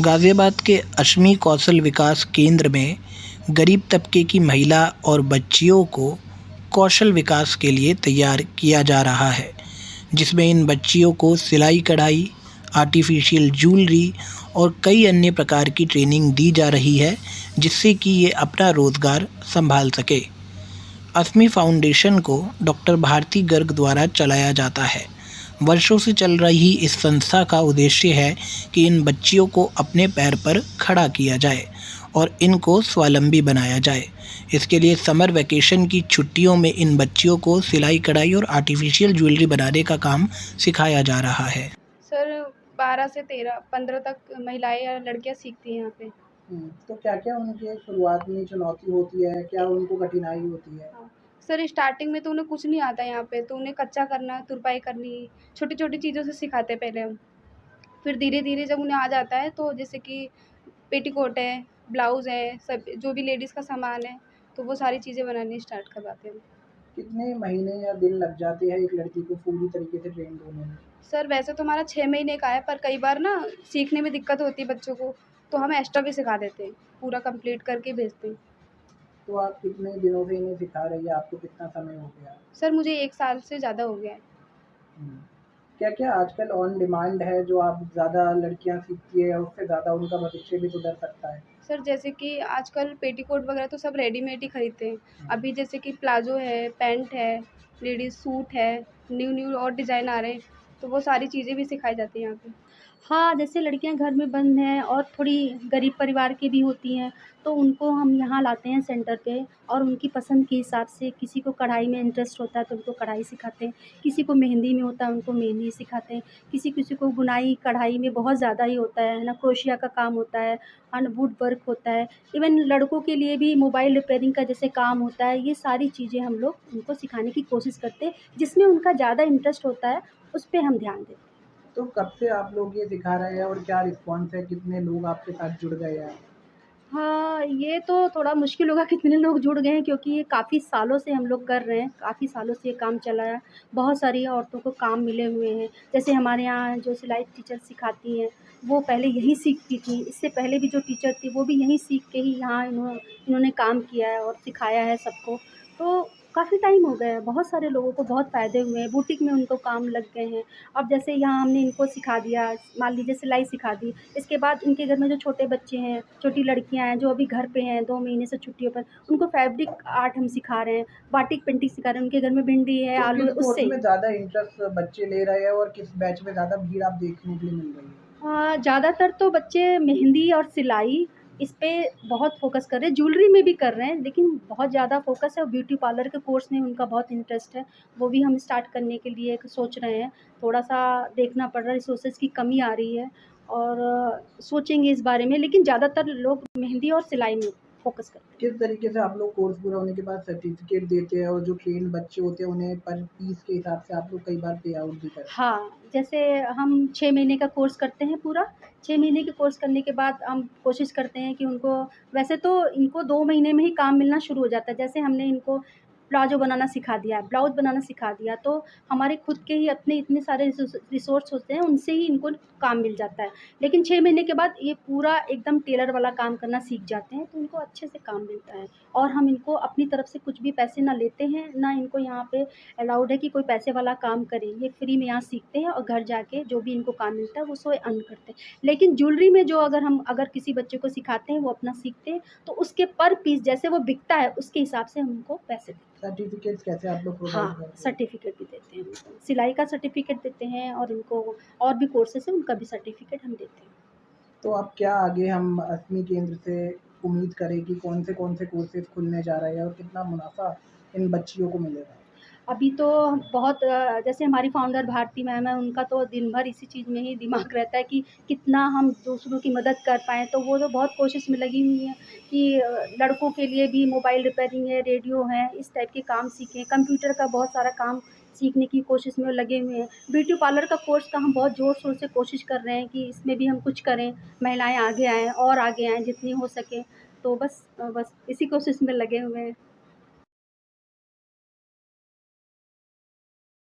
गाज़ियाबाद के अश्मी कौशल विकास केंद्र में गरीब तबके की महिला और बच्चियों को कौशल विकास के लिए तैयार किया जा रहा है, जिसमें इन बच्चियों को सिलाई कढ़ाई, आर्टिफिशियल जूलरी और कई अन्य प्रकार की ट्रेनिंग दी जा रही है, जिससे कि ये अपना रोज़गार संभाल सके। अश्मी फाउंडेशन को डॉक्टर भारती गर्ग द्वारा चलाया जाता है। वर्षों से चल रही इस संस्था का उद्देश्य है कि इन बच्चियों को अपने पैर पर खड़ा किया जाए और इनको स्वावलंबी बनाया जाए। इसके लिए समर वैकेशन की छुट्टियों में इन बच्चियों को सिलाई कढ़ाई और आर्टिफिशियल ज्वेलरी बनाने का काम सिखाया जा रहा है। सर 12 से 15 तक महिलाएं या लड़कियां सीखती हैं यहाँ पे। तो क्या-क्या उनके शुरुआत में चुनौती होती है? क्या उनको कठिनाई होती है? हाँ, सर स्टार्टिंग में तो उन्हें कुछ नहीं आता यहाँ पे, तो उन्हें कच्चा करना, तुरपाई करनी, छोटी-छोटी चीज़ों से सिखाते हैं पहले हम। फिर धीरे-धीरे जब उन्हें आ जाता है तो जैसे कि पेटीकोट है, ब्लाउज़ है, सब जो भी लेडीज़ का सामान है, तो वो सारी चीज़ें बनानी स्टार्ट करवाते हैं। कितने महीने या दिन लग जाते हैं एक लड़की को पूरी तरीके से ट्रेन्ड होने में? सर वैसे तो हमारा 6 महीने का है, पर कई बार ना सीखने में दिक्कत होती है बच्चों को, तो हम एक्स्ट्रा भी सिखा देते हैं, पूरा कंप्लीट करके भेजते हैं। तो आप कितने दिनों से इन्हें सिखा रही हैं? आपको कितना समय हो गया? सर मुझे 1 साल से ज़्यादा हो गया है। हुँ। क्या-क्या आजकल ऑन डिमांड है जो आप ज़्यादा लड़कियाँ सीखती है, उससे ज़्यादा उनका भविष्य भी सुधर सकता है? सर जैसे कि आजकल पेटीकोट वगैरह तो सब रेडीमेड ही खरीदते हैं। अभी जैसे कि प्लाज़ो है, पैंट है, लेडीज़ सूट है, न्यू-न्यू और डिज़ाइन आ रहे हैं, तो वो सारी चीज़ें भी सिखाई जाती हैं यहाँ पे। हाँ, जैसे लड़कियां घर में बंद हैं और थोड़ी गरीब परिवार की भी होती हैं, तो उनको हम यहाँ लाते हैं सेंटर पे और उनकी पसंद के हिसाब से, किसी को कढ़ाई में इंटरेस्ट होता है तो उनको कढ़ाई सिखाते हैं, किसी को मेहंदी में होता है उनको मेहंदी सिखाते हैं, किसी-किसी को बुनाई कढ़ाई में बहुत ज़्यादा ही होता है ना, क्रोशिया का काम होता है ना, वुड वर्क होता है। इवन लड़कों के लिए भी मोबाइल रिपेयरिंग का जैसे काम होता है, ये सारी चीज़ें हम लोग उनको सिखाने की कोशिश करते हैं, जिसमें उनका ज़्यादा इंटरेस्ट होता है, उस पे हम ध्यान देते हैं। तो कब से आप लोग ये सिखा रहे हैं और क्या रिस्पॉन्स है? कितने लोग आपके साथ जुड़ गए हैं? हाँ, ये तो थोड़ा मुश्किल होगा कितने लोग जुड़ गए हैं क्योंकि ये काफ़ी सालों से हम लोग कर रहे हैं, काफ़ी सालों से ये काम चला है। बहुत सारी औरतों को काम मिले हुए हैं। जैसे हमारे यहाँ जो सिलाई टीचर सिखाती हैं, वो पहले यहीं सीखती थीं। इससे पहले भी जो टीचर थी, वो भी यहीं सीख के ही यहाँ इन्होंने काम किया है और सिखाया है सबको। तो काफ़ी टाइम हो गया है, बहुत सारे लोगों को बहुत फ़ायदे हुए हैं, बुटीक में उनको काम लग गए हैं। अब जैसे यहाँ हमने इनको सिखा दिया, मान लीजिए सिलाई सिखा दी, इसके बाद इनके घर में जो छोटे बच्चे हैं, छोटी लड़कियाँ हैं, जो अभी घर पे हैं 2 महीने से छुट्टियों पर, उनको फैब्रिक आर्ट हम सिखा रहे हैं, बाटिक पेंटिंग सिखा रहे हैं, उनके घर में भिंडी है, तो आलू है, किस कोर्स उससे। में ज़्यादा इंटरेस्ट बच्चे ले रहे हैं और किस बैच में ज़्यादा भीड़ आप देखने के लिए मिल रही है? ज़्यादातर तो बच्चे मेहंदी और सिलाई इस पे बहुत फ़ोकस कर रहे हैं, ज्वेलरी में भी कर रहे हैं, लेकिन बहुत ज़्यादा फ़ोकस है और ब्यूटी पार्लर के कोर्स में उनका बहुत इंटरेस्ट है। वो भी हम स्टार्ट करने के लिए एक सोच रहे हैं, थोड़ा-सा देखना पड़ रहा है, रिसोर्सेज़ की कमी आ रही है और सोचेंगे इस बारे में, लेकिन ज़्यादातर लोग मेहंदी और सिलाई में फ़ोकस करते हैं। किस तरीके से आप लोग कोर्स पूरा होने के बाद सर्टिफ़िकेट देते हैं और जो ट्रेन्ड बच्चे होते हैं उन्हें पर फीस के हिसाब से आप लोग कई बार पे आउट भी करते हैं? हाँ, जैसे हम 6 महीने का कोर्स करते हैं पूरा, 6 महीने के कोर्स करने के बाद हम कोशिश करते हैं कि उनको, वैसे तो इनको 2 महीने में ही काम मिलना शुरू हो जाता है। जैसे हमने इनको प्लाज़ो बनाना सिखा दिया, ब्लाउज़ बनाना सिखा दिया, तो हमारे खुद के ही अपने इतने सारे रिसोर्स होते हैं, उनसे ही इनको काम मिल जाता है। लेकिन 6 महीने के बाद ये पूरा एकदम टेलर वाला काम करना सीख जाते हैं, तो इनको अच्छे से काम मिलता है और हम इनको अपनी तरफ से कुछ भी पैसे ना लेते हैं, ना इनको यहाँ पे अलाउड है कि कोई पैसे वाला काम करे। ये फ्री में यहाँ सीखते हैं और घर जाके जो भी इनको काम मिलता है वो स्वयं अर्न करते हैं। लेकिन ज्वेलरी में जो अगर किसी बच्चे को सिखाते हैं, वो अपना सीखते हैं, तो उसके पर पीस जैसे वो बिकता है, उसके हिसाब से हम उनको पैसे देते हैं। सर्टिफ़िकेट्स कैसे आप लोग प्रोवाइड हाँ, करते हैं? सर्टिफ़िकेट भी देते हैं उनको। सिलाई का सर्टिफ़िकेट देते हैं और इनको और भी कोर्सेज़ हैं, उनका भी सर्टिफ़िकेट हम देते हैं। तो अब क्या आगे हम अश्मी केंद्र से उम्मीद करें कि कौन से कोर्सेज़ खुलने जा रहे हैं और कितना मुनाफ़ा इन बच्चियों को मिलेगा? अभी तो बहुत जैसे हमारी फाउंडर भारती मैम है, उनका तो दिन भर इसी चीज़ में ही दिमाग रहता है कि कितना हम दूसरों की मदद कर पाएँ, तो वो तो बहुत कोशिश में लगी हुई हैं कि लड़कों के लिए भी मोबाइल रिपेयरिंग है, रेडियो है, इस टाइप के काम सीखें। कंप्यूटर का बहुत सारा काम सीखने की कोशिश में वो लगे हुए हैं। ब्यूटी पार्लर का कोर्स का हम बहुत ज़ोर-शोर से कोशिश कर रहे हैं कि इसमें भी हम कुछ करें, महिलाएँ आगे आएँ और आगे आएँ जितनी हो सके। तो बस इसी कोशिश में लगे हुए हैं।